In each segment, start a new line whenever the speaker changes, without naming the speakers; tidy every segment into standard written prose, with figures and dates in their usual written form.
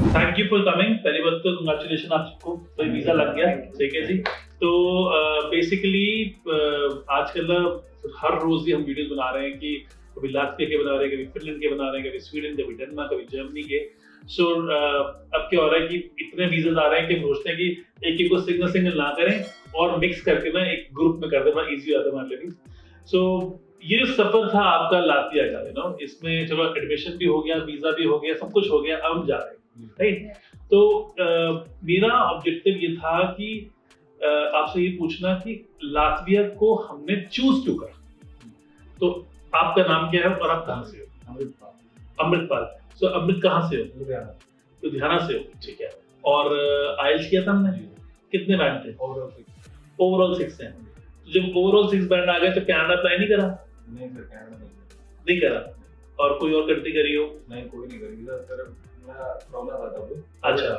Thank you for coming. पहली बात तो कंग्रेचुलेशन आप सबको, तो वीजा लग गया, ठीक है जी। तो बेसिकली आजकल ना हर रोज ही हम वीडियोस बना रहे हैं कि कभी लात्विया के बना रहे हैं, कभी फिनलैंड के बना रहे हैं, कभी स्वीडन, कभी डेनमार्क, कभी जर्मनी के। सो अब क्या हो रहा है कि इतने वीजास आ रहे हैं कि हम सोचते हैं कि एक एक को सिंगल सिंगल ना करें और मिक्स करके ना एक ग्रुप में कर दें, बड़ा इजी होता है हमारे लिए भी। सो ये जो सफर था आपका लात्विया का, यू नो, इसमें चलो एडमिशन भी हो गया, वीजा भी हो गया, सब कुछ हो गया, अब हम जा रहे हैं, राइट? तो मेरा ऑब्जेक्टिव ये था कि आपसे ये पूछना कि लात्विया को हमने चूज क्यों करा। तो आपका नाम क्या है और आप कहाँ से हो? अमृतपाल। सो अमृत कहाँ से हो? लुधियाना से हो, ठीक है। और आइल्स किया था हमने? कितने बैंड थे? ओवरऑल 6 हैं। तो जब ओवरऑल 6 बैंड आ गए तो कनाडा अप्लाई नहीं करा?
नहीं सर, कनाडा
नहीं करा। और कोई और कंट्री करी हो?
नहीं, कोई नहीं करी सर। मेरा प्रॉब्लम था तब।
अच्छा।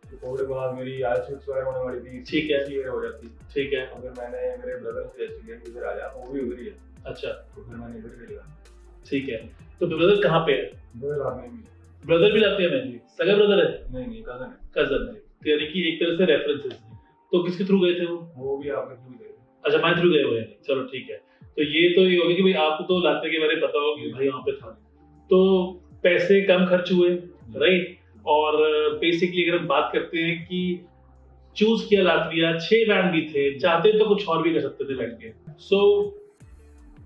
तो कोविड के बाद मेरी आइल्स एक्सपायर होने वाली थी,
ठीक है,
क्लियर हो जाती,
ठीक है।
और फिर मैंने मेरे ब्रदर से एसटीएन इधर आया, वो भी उधर ही है।
अच्छा,
तो फिर मैंने इधर कर लिया।
ठीक है। तो ब्रदर कहाँ पे है?
ब्रदर आर्मी में।
ब्रदर भी लात्विया में? सगा ब्रदर है?
नहीं, कजन है।
कजन है, तो यानी कि एक तरह से रेफरेंसेस। तो किसके थ्रू गए थे
वो भी आपके थ्रू गए।
अच्छा, मैं थ्रू गए हुए हैं, चलो ठीक है। तो ये हो गया कि भाई आपको तो लात्विया के बारे में पता होगा कि भाई वहाँ पे था। तो पैसे कम खर्च हुए, राइट? और बेसिकली अगर हम बात करते हैं कि चूज किया लात्विया, 6 बैंड भी थे, चाहते तो कुछ और भी कर सकते थे बैठ के। सो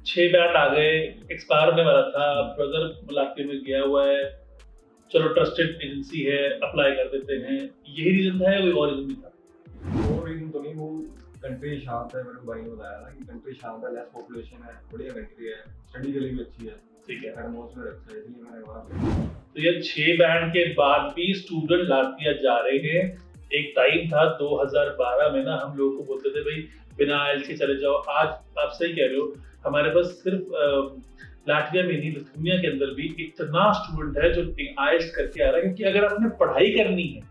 6 बैंड आ गए, एक्सपायर होने वाला था, ब्रदर लात्विया में गया हुआ है, चलो ट्रस्टेड एजेंसी है, अप्लाई कर देते हैं। यही रीजन था या कोई और रीजन भी था?
वो रीजन तो नहीं, वो कंट्री शांत है। मेरे भाई ने बताया था कि कंट्री शांत है, लेस पॉपुलेशन है, बढ़िया कंट्री है, स्टडी के लिए भी अच्छी है,
ठीक है,
एटमॉस्फेयर अच्छा है, इसलिए मैंने वहाँ।
तो ये 6 बैंड के बाद भी स्टूडेंट लात्विया जा रहे हैं। एक टाइम था 2012 में ना, हम लोगों को बोलते थे भाई बिना आइल्स के चले जाओ। आज आप सही कह रहे हो, हमारे पास सिर्फ लात्विया में नहीं, लिथुआनिया के अंदर भी इतना स्टूडेंट है जो आइल्स करके आ रहा है। क्योंकि अगर आपने पढ़ाई करनी है,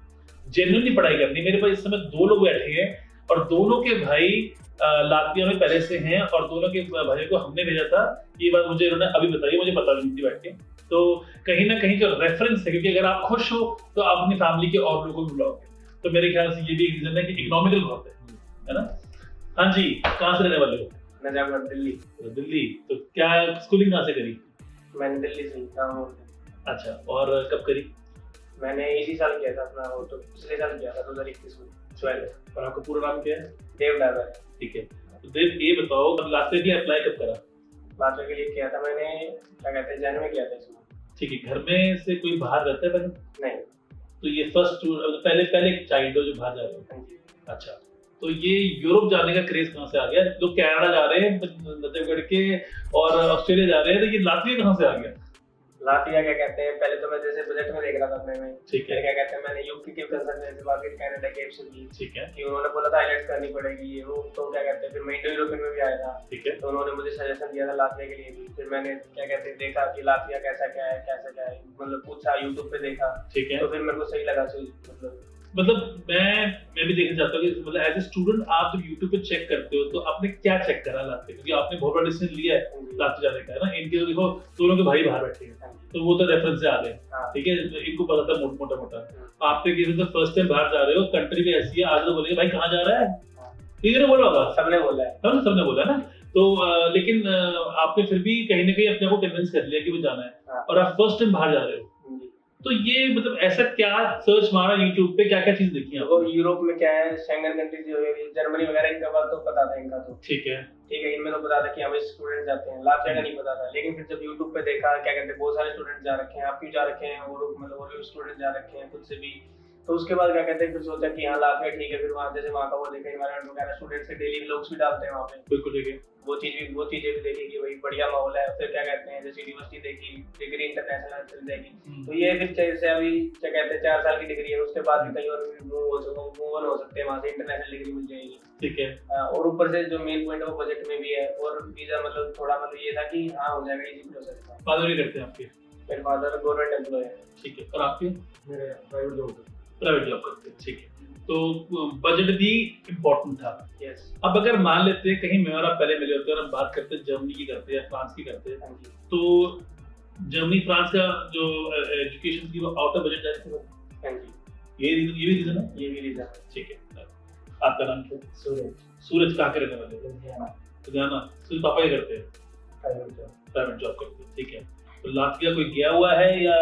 जेन्युइनली पढ़ाई करनी, मेरे पास इस समय 2 लोग बैठे हैं और दोनों के भाई लात्विया में पहले से हैं और दोनों के भाइयों को हमने भेजा था। ये बात मुझे इन्होंने अभी बताई, मुझे पता नहीं थी बैठ के। तो कहीं ना कहीं जो रेफरेंस है, क्योंकि अगर आप खुश हो तो आप अपनी फैमिली के और लोगों को बुलाओगे। तो मेरे ख्याल से ये भी एक रीजन है कि इकोनॉमिकल बहुत है ना? हाँ जी, कहाँ से रहने वाले हो?
नजामुद्दीन, दिल्ली।
दिल्ली। तो क्या स्कूलिंग कहाँ से करी?
मैंने दिल्ली से था।
अच्छा, और कब करी?
मैंने इसी साल किया था अपना, वो तो पिछले साल किया था 2021 में, 12।
और आपका पूरा नाम क्या है?
देव डागर।
ठीक है। तो देव, ये बताओ लात्विया के लिए अप्लाई कब करा?
लात्विया के लिए किया था मैंने, क्या कहते हैं, जनवरी में किया था इसमें।
ठीक है। घर में से कोई बाहर रहता है पहले?
नहीं।
तो ये फर्स्ट पहले चाइल्ड हो जो बाहर जा रहे हो?
हाँ जी।
अच्छा, तो ये यूरोप जाने का क्रेज कहाँ से आ गया? लोग कनाडा जा रहे हैं नजफगढ़ के और ऑस्ट्रेलिया जा रहे हैं, तो ये लात्विया कहाँ से आ गया?
लात्विया क्या कहते हैं, पहले तो मैं जैसे बजट में देख रहा था अपने में,
ठीक है,
फिर क्या कहते हैं, मैंने यूके के कंसल्टेंसी से बात की, कनाडा के एप्स की,
ठीक है,
कि उन्होंने बोला था आइलेट्स करनी पड़ेगी ये वो। तो क्या कहते हैं, फिर मैं इंडो यूरोपियन में भी आया था,
ठीक है,
तो उन्होंने मुझे सजेशन दिया था लात्विया के लिए भी। फिर मैंने क्या कहते हैं देखा कि लात्विया कैसा क्या है, मतलब पूछा, यूट्यूब पे देखा,
ठीक है।
तो फिर मेरे को सही लगा।
मतलब मैं भी देखना चाहता हूँ कि मतलब एज ए स्टूडेंट आप जब यूट्यूब पे चेक करते हो तो आपने क्या चेक करा लात्विया? क्योंकि आपने बहुत बड़ा डिसीजन लिया है लात्विया जाने का, है ना? इनके तो देखो दोनों के भाई बाहर बैठे हैं, तो वो तो रेफरेंस से आ गए, ठीक है, इनको पता था मोटा। आपने किसी तो फर्स्ट टाइम बाहर जा रहे हो, कंट्री भी ऐसी है, आज तो बोलेंगे भाई कहाँ जा रहा है, ठीक है, बोला होगा,
सबने बोला है,
सबने बोला है ना? तो लेकिन आपने फिर भी कहीं ना कहीं अपने को कन्विंस कर लिया कि वो जाना है, और आप फर्स्ट टाइम बाहर जा रहे हो। तो ये मतलब ऐसा क्या सर्च मारा यूट्यूब पे, क्या क्या चीज देखी आपको?
यूरोप में क्या है, शेंगन कंट्रीज जो है, जर्मनी वगैरह, इनका बात तो पता था इनका तो,
ठीक है,
इनमें तो पता था कि हमें स्टूडेंट जाते हैं। लात्विया का नहीं पता था, लेकिन फिर जब यूट्यूब पे देखा, क्या कहते हैं, बहुत सारे स्टूडेंट जा रखे हैं, आप क्यों जा रखे हैं, और मतलब और भी स्टूडेंट जा रखे हैं खुद से भी। तो उसके बाद क्या कहते हैं, फिर सोचा कि हाँ लात्विया ठीक है। फिर वहाँ जैसे वहाँ का वो देखा एनवायरनमेंट वगैरह, स्टूडेंट्स के डेली व्लॉग्स भी डालते हैं वहाँ पे,
बिल्कुल ठीक है,
वो चीजें भी देखी कि भाई बढ़िया माहौल है। फिर क्या कहते हैं, जैसे यूनिवर्सिटी देखी, डिग्री इंटरनेशनल चल जाएगी। तो ये फिर जैसे अभी क्या कहते हैं 4 साल की डिग्री है, उसके बाद भी कहीं और मूव ऑन हो सकते हैं, वहाँ से इंटरनेशनल डिग्री मिल जाएगी,
ठीक है।
और ऊपर से जो मेन पॉइंट है वो बजट में भी है, और वीजा मतलब थोड़ा मतलब ये था कि हाँ हो जाएगा, इजी प्रोसेस था।
फादर भी करते हैं आपके?
मेरे फादर गवर्नमेंट एम्प्लॉय है।
ठीक है। और आपके?
मेरे प्राइवेट जॉब
करते हैं, ठीक है। तो बजट भी इम्पोर्टेंट था।
यस।
अब अगर मान लेते हैं कहीं मैं और आप पहले मिले होते हैं और हम बात करते हैं जर्मनी की करते हैं या फ्रांस की करते हैं, तो जर्मनी फ्रांस का जो एजुकेशन की वो आउट ऑफ बजट जाती है।
हाँ जी।
ये भी रीजन है?
ये भी रीजन।
ठीक है। आपका नाम क्या है?
सूरज।
सूरज कहाँ के रहने वाले हो?
लुधियाना।
लुधियाना। सूरज पापा क्या करते हैं? प्राइवेट जॉब करते हैं। ठीक है। तो लातविया कोई गया हुआ है या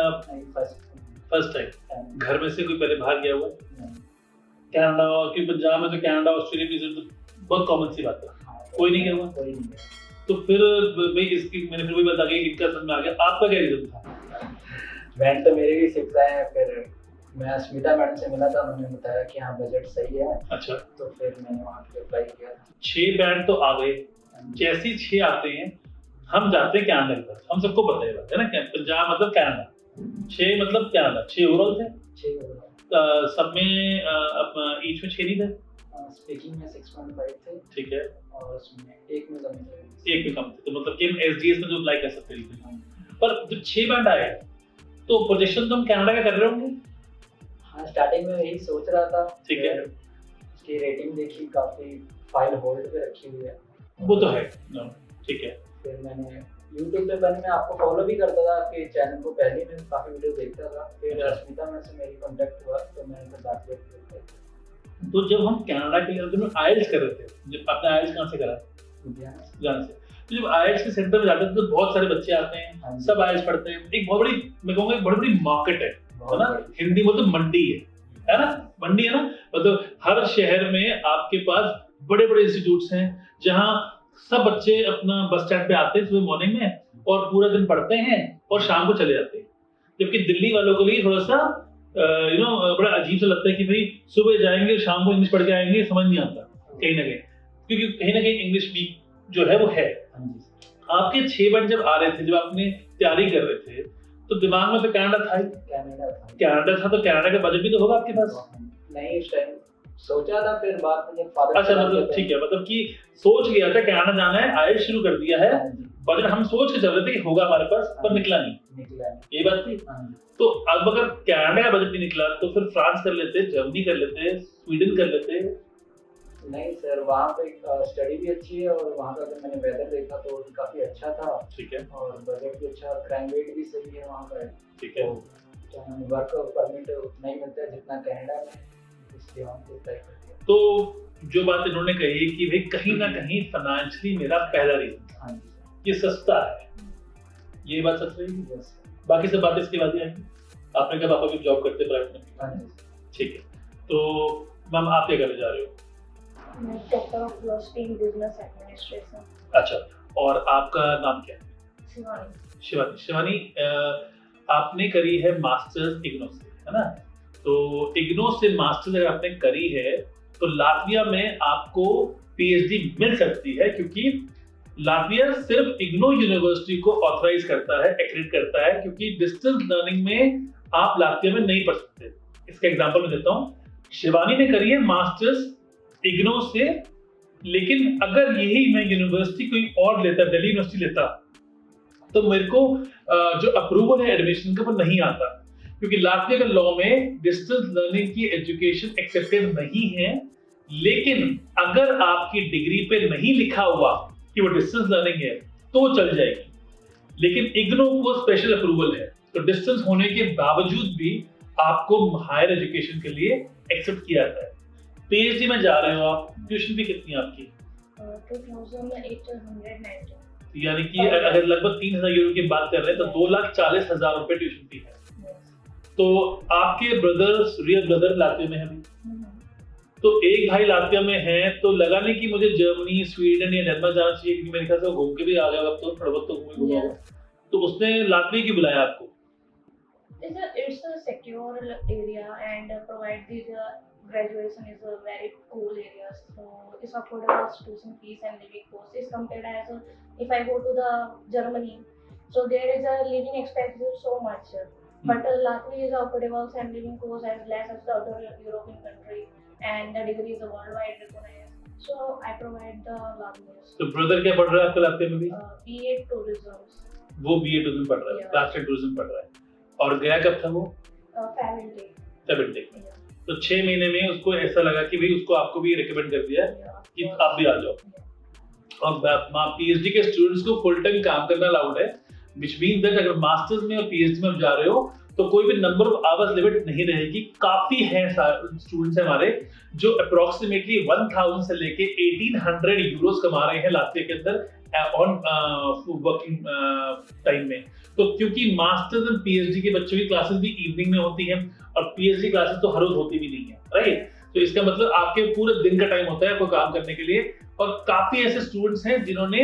फर्स्ट टाइम? घर में से कोई पहले बाहर गया हुआ है? कनाडा, क्योंकि पंजाब में तो कनाडा, ऑस्ट्रेलिया, न्यूजीलैंड तो बहुत कॉमन सी बात है। कोई नहीं गया हुआ?
कोई नहीं गया।
तो फिर भाई इसकी मैंने फिर वही बात आ गई, इनका समझ में आ गया। आपका क्या रीजन था?
बैंड तो मेरे भी 6 आए हैं। फिर मैं स्मिता मैडम से मिला था, उन्होंने बताया कि हाँ बजट सही है।
अच्छा।
तो फिर मैंने वहाँ पे अप्लाई किया था।
6 बैंड तो आ गए। जैसे ही 6 आते हैं हम जाते हैं कनाडा की तरफ। हम सबको पता है बात है ना, पंजाब मतलब कनाडा, 6 मतलब कनाडा। 6 ओवरऑल थे?
6 ओवरऑल।
सब में अपना ईच में 6 नहीं थे?
स्पीकिंग में 6.5 थे।
ठीक है।
और उसमें एक में कम थे।
एक में कम थे, तो मतलब कि हम एसडीएस में जो अप्लाई कर सकते हैं। पर जब 6 बैंड आए तो प्रोजेक्शन तो हम कनाडा का कर रहे होंगे?
हाँ, स्टार्टिंग में यही सोच रहा था।
ठीक है।
उसकी रेटिंग देखी, काफी फाइल होल्ड पे रखी हुई है।
वो तो है। ठीक है।
फिर मैंने YouTube पे पहले मैं आपको फॉलो भी करता था, आपके चैनल को पहले मैं काफी वीडियो देखता था। फिर अस्मिता मैम से मेरी कांटेक्ट हुआ तो मैंने फिर बात की।
तो जब हम कनाडा के लिए तो आईएलटीएस कर रहे थे, जब आपने आईएलटीएस कहाँ से करा? लुधियाना से। तो जब आईएलटीएस के सेंटर में जाते थे तो बहुत सारे बच्चे आते हैं, सब आईएलटीएस पढ़ते हैं। एक बहुत बड़ी, मैं कहूँगा एक बहुत बड़ी मार्केट है ना, हिंदी में तो मंडी है ना, मंडी है ना। मतलब हर शहर में आपके पास बड़े बड़े इंस्टीट्यूट्स हैं जहाँ सब बच्चे अपना बस स्टैंड पे आते हैं सुबह मॉर्निंग में और पूरा दिन पढ़ते हैं और शाम को चले जाते हैं। जबकि दिल्ली वालों के लिए थोड़ा सा बड़ा अजीब सा लगता है कि भाई सुबह जाएंगे और शाम को इंग्लिश पढ़ के आएंगे, समझ नहीं आता कहीं ना कहीं, क्योंकि कहीं ना कहीं इंग्लिश वीक जो है वो है। आपके 6 बैंड जब आ रहे थे, जब आपने तैयारी कर रहे थे, तो दिमाग में तो कनाडा था ही। कनाडा था तो कनाडा का बजट भी तो होगा आपके पास?
नहीं, उस टाइम सोचा था, फिर बाद में जब फादर।
अच्छा, मतलब ठीक है, मतलब कि सोच लिया था कनाडा जाना है, आईएलटीएस शुरू कर दिया है, बजट हम सोच के चल रहे थे कि होगा हमारे पास, पर निकला नहीं। ये बात थी। तो अब अगर कनाडा का बजट नहीं निकला तो फिर फ्रांस कर लेते, जर्मनी कर लेते, स्वीडन कर लेते।
नहीं सर, वहाँ पे स्टडी भी अच्छी है और वहाँ का जब मैंने वेदर देखा तो काफी अच्छा था।
ठीक है। और
बजट भी अच्छा, क्राइम रेट भी सही है वहाँ का।
ठीक है।
वर्क परमिट उतना ही मिलता है जितना कनाडा में, इसलिए हम अप्लाई कर दिया।
तो जो बात इन्होंने कही कि भाई कहीं ना कहीं फाइनेंशियली मेरा पहला रीजन था, ये सस्ता है, ये बात सच रही। बाकी सब बातें इसके बाद ही आएंगी। आपने कहा पापा भी जॉब करते प्राइवेट में। ठीक है। तो मैम आप क्या करने जा रहे हो?
Doctor of philosophy in business administration.
अच्छा, और आपका नाम क्या है?
शिवानी।
शिवानी। शिवानी, आपने करी है मास्टर्स इग्नो से, है ना? तो इग्नो से मास्टर्स अगर आपने करी है तो लातविया में आपको पीएचडी मिल सकती है, क्योंकि लातविया सिर्फ इग्नो यूनिवर्सिटी को ऑथराइज करता है, एक्रेडिट करता है, क्योंकि डिस्टेंस लर्निंग में आप लातविया में नहीं पढ़ सकते। इसका एग्जांपल मैं देता हूँ। शिवानी ने करी है मास्टर्स इग्नो से, लेकिन अगर यही मैं यूनिवर्सिटी कोई और लेता, दिल्ली यूनिवर्सिटी लेता, तो मेरे को जो अप्रूवल है एडमिशन का वो नहीं आता, क्योंकि लातविया के लॉ में डिस्टेंस लर्निंग की एजुकेशन एक्सेप्टेड नहीं है। लेकिन अगर आपकी डिग्री पे नहीं लिखा हुआ कि वो डिस्टेंस लर्निंग है तो चल जाएगी, लेकिन इग्नो को स्पेशल अप्रूवल है, तो डिस्टेंस होने के बावजूद भी आपको हायर एजुकेशन के लिए एक्सेप्ट किया जाता है। पीएचडी में जा रहे हो आप, ट्यूशन भी कितनी है आपकी?
2890।
यानी कि अगर लगभग 3000 यूरो की बात कर रहे हैं तो 2,40,000 रुपए ट्यूशन फी है। तो आपके ब्रदर्स, रियल ब्रदर लातविया में है अभी, तो एक भाई लातविया में है, तो लगा नहीं कि मुझे जर्मनी, स्वीडन या डेनमार्क जाना चाहिए, क्योंकि मेरे ख्याल से वो घूम के भी आ गया, अब तो थोड़ा बहुत तो घूमा होगा। तो उसने लातविया क्यों बुलाया आपको?
It's a secure area and provide the graduation is a very cool area, so it's affordable tuition fees and living costs is compared as if I go to the Germany, so there is a living expenses so much, but Latvia is affordable and living costs as less as the other European country, and the degree is worldwide recognized, so I provide the Latvia.
तो brother क्या पढ़ रहा है आपका Latvia में भी?
BA tourism.
वो BA tourism पढ़ रहा है, ट्रांसलेट टूरिज्म पढ़ रहा है। और गया कब था वो? 7 डे। तो 6 महीने में उसको ऐसा लगा कि भाई उसको आपको भी रिकमेंड कर दिया कि आप भी आ जाओ। और पीएचडी के स्टूडेंट्स को फुल टाइम काम करना अलाउड है, व्हिच मींस दैट अगर मास्टर्स में और पीएचडी में जा रहे हो तो कोई भी नंबर ऑफ आवर्स लिमिट नहीं रहेगी। काफी है स्टूडेंट्स हमारे जो अप्रोक्सीमेटली 1000 से लेके 1800 यूरोस कमा रहे हैं लातविया के अंदर ऑन वर्किंग टाइम में। तो क्योंकि मास्टर्स एंड पीएचडी के बच्चों की क्लासेस भी इवनिंग में होती हैं और पीएचडी क्लासेस तो हर रोज होती भी नहीं है, राइट। तो इसका मतलब आपके पूरे दिन का टाइम होता है आपको काम करने के लिए। और काफी ऐसे स्टूडेंट्स हैं जिन्होंने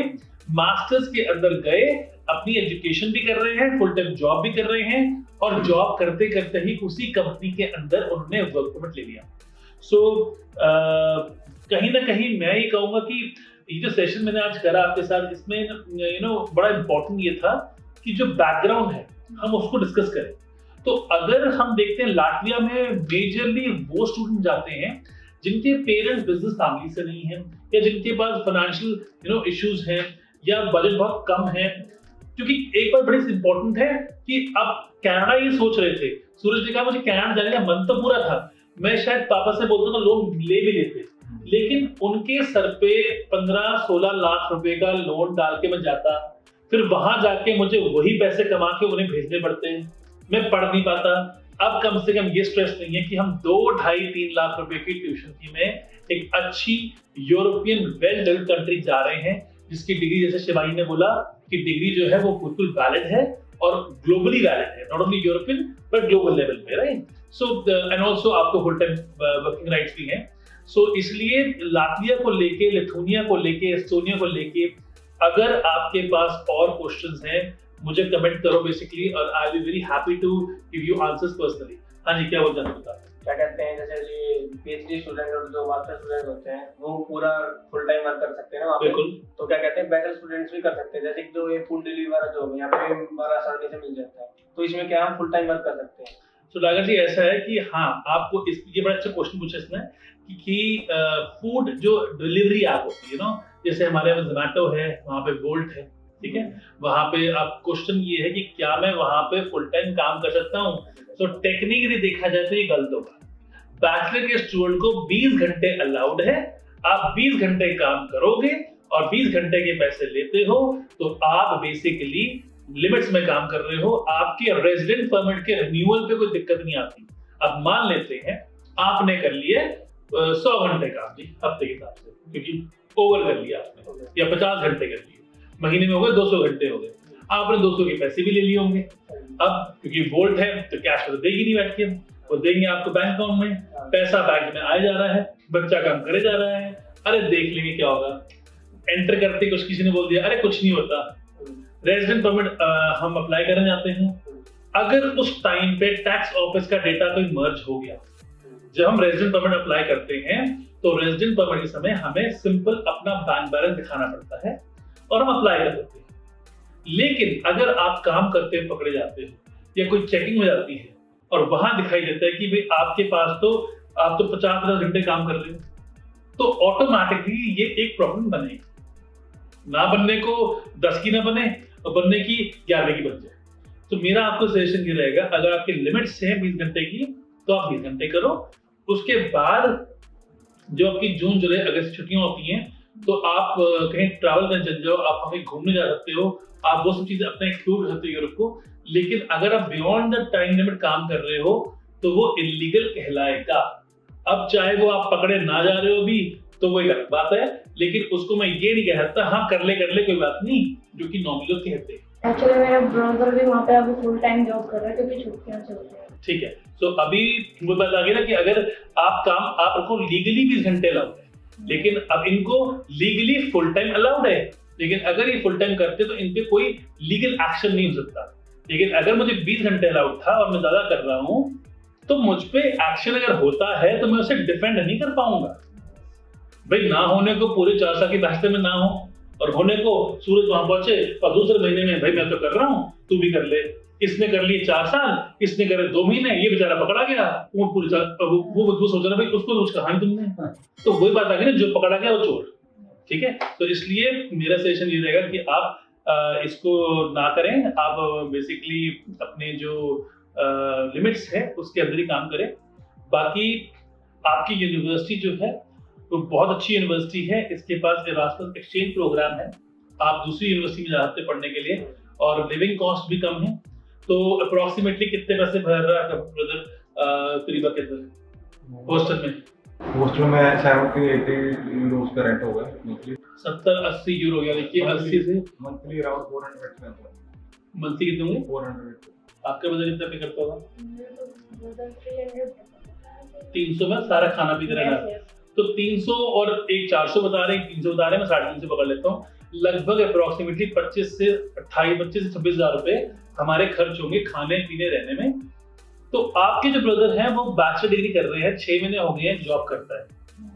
मास्टर्स के अंदर गए, अपनी एजुकेशन भी कर रहे हैं, फुल टाइम जॉब भी कर रहे हैं और जॉब करते करते ही उसी कंपनी के अंदर उन्होंने वर्क परमिट ले लिया। सो कहीं ना कहीं मैं ये कहूंगा कि ये जो सेशन मैंने आज करा आपके साथ, इसमें बड़ा इंपॉर्टेंट ये था कि जो बैकग्राउंड है हम उसको डिस्कस करें। तो अगर हम देखते हैं लाटविया में मेजरली वो स्टूडेंट जाते हैं जिनके पेरेंट्स बिजनेस फैमिली से नहीं है या जिनके पास फाइनेंशियल इश्यूज हैं या बजट बहुत कम है। क्योंकि एक बात बड़ी इंपॉर्टेंट है कि अब कनाडा ये सोच रहे थे, सूरज ने कहा मुझे कनाडा जाने का मन तो पूरा था, मैं शायद पापा से बोलता तो लोन ले भी लेते, लेकिन उनके सर पे 15-16 लाख रुपए का लोन डाल के मैं जाता, फिर वहां जाके मुझे वही पैसे कमा के उन्हें भेजने पड़ते हैं, मैं पढ़ नहीं पाता। अब कम से कम ये स्ट्रेस नहीं है कि हम 2-2.5-3 लाख रुपए की ट्यूशन फी में एक अच्छी यूरोपियन वेल डेवलप्ड कंट्री जा रहे हैं जिसकी डिग्री, जैसे शिवानी ने बोला कि डिग्री जो है वो बिल्कुल वैलिड है और ग्लोबली वैलिड है, not only European but global level पे, राइट। सो एंड ऑल्सो आपको फुल टाइम वर्किंग राइट्स भी हैं। सो इसलिए लातविया को लेके, लिथुआनिया को लेके, एस्टोनिया को लेके अगर आपके पास और क्वेश्चंस हैं मुझे कमेंट करो बेसिकली, और I will be very happy to give you answers personally. हाँ जी, क्या बोलते हैं बता।
क्या कहते हैं, जैसे पीएचडी स्टूडेंट और जो मास्टर स्टूडेंट होते हैं वो पूरा फुल टाइम वर्क कर सकते हैं ना वहाँ पे।
बिल्कुल।
तो क्या कहते हैं बैचलर स्टूडेंट्स भी कर सकते हैं, जैसे कि जो ये फूड डिलीवरी वाला जॉब है यहाँ पे 12 साढ़े से मिल जाता है, तो इसमें क्या हम फुल टाइम वर्क कर सकते हैं।
तो डागर जी ऐसा है कि हाँ आपको ये बड़ा अच्छा क्वेश्चन पूछा इसने कि फूड जो डिलीवरी ऐप होती है ना, जैसे हमारे यहाँ जोमैटो है, वहाँ पे वोल्ट है, ठीक है, वहाँ पे आप क्वेश्चन ये है कि क्या मैं वहाँ पे फुल टाइम काम कर सकता हूँ। तो टेक्निकली देखा जाए तो ये गलत होगा। बैचलर के स्टूडेंट को 20 घंटे अलाउड है, आप 20 घंटे काम करोगे और 20 घंटे के पैसे लेते हो तो आप बेसिकली लिमिट्स में काम कर रहे हो, आपके रेजिडेंट परमिट के रिन्यूअल पे कोई दिक्कत नहीं आती। अब मान लेते हैं आपने कर लिए 100 घंटे काम जी हफ्ते के हिसाब से, क्योंकि ओवर कर लिया आपने, या 50 घंटे कर लिए, महीने में हो गए 200 घंटे हो गए, आपने 200 के पैसे भी ले लिए होंगे। अब क्योंकि वोल्ट है तो कैश तो देगी नहीं बैठ के, वो देंगे आपको बैंक अकाउंट में, पैसा बैंक में आया जा रहा है, बच्चा काम करे जा रहा है, अरे देख लेंगे क्या होगा। एंटर करते कुछ किसी ने बोल दिया अरे कुछ नहीं होता, रेजिडेंट परमिट हम अप्लाई करने जाते हैं, अगर उस टाइम पे टैक्स ऑफिस का डेटा कोई मर्ज हो गया, जब हम रेजिडेंट परमिट अप्लाई करते हैं तो रेजिडेंट परमिट के समय हमें सिंपल अपना बैंक बैलेंस दिखाना पड़ता है और हम अप्लाई कर देते हैं। लेकिन अगर आप काम करते हुए पकड़े जाते हो या कोई चेकिंग हो जाती है और वहां दिखाई देता है कि भाई आपके पास तो आप तो 50-50 घंटे काम कर रहे हो, तो ऑटोमेटिकली ये एक प्रॉब्लम बनेगी। ना बनने को 10 की ना बने और बनने की 11 की बन जाए। तो मेरा आपको सजेशन ये रहेगा, अगर आपकी लिमिट्स है 20 घंटे की तो आप 20 घंटे करो। उसके बाद जो आपकी जून जुलाई अगस्त छुट्टियां होती हैं तो आप कहीं ट्रैवल करने चल जाओ, आप कहीं घूमने जा सकते हो, आप वो सब चीजें अपने एक्सप्लोर कर सकते हो यूरोप को। लेकिन अगर आप बियॉन्ड द टाइम लिमिट काम कर रहे हो तो वो इलीगल कहलाएगा। अब चाहे वो आप पकड़े ना जा रहे हो भी तो वो एक अलग बात है, लेकिन उसको मैं ये नहीं कह सकता हाँ कर ले कोई बात नहीं, जो कि नॉर्मली लोग कहते हैं।
एक्चुअली मेरा ब्रदर भी वहाँ पे अभी फुल टाइम जॉब कर रहा है क्योंकि छुट्टियां चल रही हैं।
ठीक है, तो अभी वो बात आ गई ना कि अगर आपको लीगली 20 घंटे अलाउड है, लेकिन अब इनको लीगली फुल टाइम अलाउड है, लेकिन अगर ये फुल टाइम करते तो इन पे कोई लीगल एक्शन नहीं हो सकता। लेकिन अगर मुझे 20 घंटे अलाउड था और मैं ज्यादा कर रहा हूँ तो मुझ पे एक्शन अगर होता है तो मैं उसे डिफेंड नहीं कर पाऊंगा। भाई ना होने को पूरे 4 साल के बैचलर में ना हो और होने को सूरज वहां पहुंचे और दूसरे महीने में भाई मैं तो कर रहा हूँ तू भी कर ले, इसने कर लिए 4 साल, इसने करे 2 महीने, ये बेचारा पकड़ा गया, वो पूरी वो सोच रहा भाई उसको कुछ कहा नहीं तुमने। तो वही बात आ गई ना, जो पकड़ा गया वो चोर। ठीक है, तो इसलिए मेरा सजेशन ये रहेगा कि आप इसको ना करें, आप बेसिकली अपने जो लिमिट्स है उसके अंदर ही काम करें। बाकी आपकी यूनिवर्सिटी जो है वो बहुत अच्छी यूनिवर्सिटी है, इसके पास एरास्मस एक्सचेंज प्रोग्राम है, आप दूसरी यूनिवर्सिटी में जा सकते हैं पढ़ने के लिए और लिविंग कॉस्ट भी कम है। तो अप्रोक्सीमेटली कितने पैसे भर रहा है आपका ब्रदर तरीबा के अंदर हॉस्टल में?
हॉस्टल में 70-80 यूरोस का रेंट होगा मंथली।
70-80 यूरो, यानी कि 80 से
मंथली अराउंड 400 में आता है।
मंथली कितने होंगे?
400।
आपका ब्रदर कितना पे करता होगा?
मेरे तो
300 में सारा खाना पीते रहना।
yes.
तो 300 और एक 400 बता रहे हैं, 300 बता रहे हैं, मैं 350 पकड़ लेता हूँ। लगभग अप्रोक्सीमेटली 25 से 26 हजार रुपए हमारे खर्च होंगे खाने पीने रहने में। तो आपके जो ब्रदर हैं वो बैचलर डिग्री कर रहे हैं, 6 महीने हो गए हैं, जॉब करता है,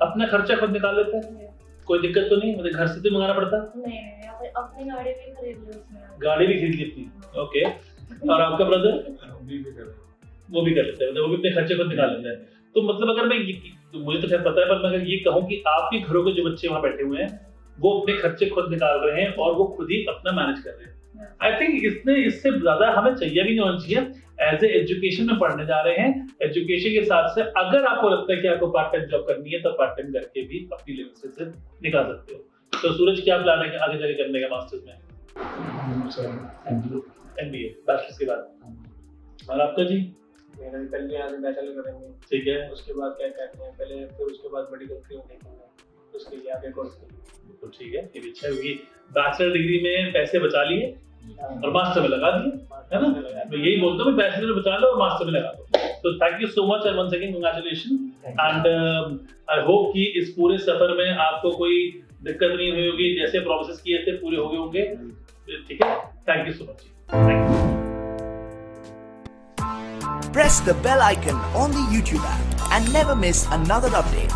अपना खर्चा खुद निकाल लेता है, कोई दिक्कत तो नहीं? मतलब घर से तो मंगाना पड़ता?
नहीं, अपनी गाड़ी भी खरीद ली उसने।
गाड़ी भी खरीद लेती है, ओके। और आपका ब्रदर? वो भी कर लेता है, मतलब वो भी अपने खर्चे खुद निकाल लेता है। तो मतलब अगर मैं तो मुझे तो खैर पता है, पर मैं अगर ये कहूँ कि आपके घरों के जो बच्चे वहाँ बैठे हुए हैं वो अपने खर्चे खुद निकाल रहे हैं और वो खुद ही अपना मैनेज कर रहे हैं, आई थिंक इससे ज्यादा हमें चाहिए भी नहीं होना चाहिए। एज ए एजुकेशन में पढ़ने जा रहे हैं, एजुकेशन के साथ से अगर आपको लगता है कि आपको पार्ट टाइम जॉब करनी है तो पार्ट टाइम करके भी अपनी लिमिट से निकाल सकते हो। तो सूरज क्या प्लान है आगे जाके करने का मास्टर्स में? MBA बैचलर्स के बाद। और आपका जी?
मेरा भी पहले यहाँ से बैचलर करेंगे,
ठीक है,
उसके बाद क्या कहते हैं पहले, फिर उसके बाद बड़ी कंपनी में देखेंगे, उसके लिए आगे कोर्स करेंगे।
तो ठीक है, ये भी अच्छा होगी। बैचलर डिग्री में पैसे बचा लिए और मास्टर में लगा दिए, है ना? मैं यही बोलता हूँ, बैचलर में बचा लो और मास्टर में लगा दो। तो thank you so much and once again congratulation and I hope कि इस पूरे सफर में आपको कोई दिक्कत नहीं हुई होगी, जैसे प्रोमिस किए थे पूरे हो गए होंगे, ठीक है? Thank you so much.
Press the bell icon on the YouTube app and never miss another update.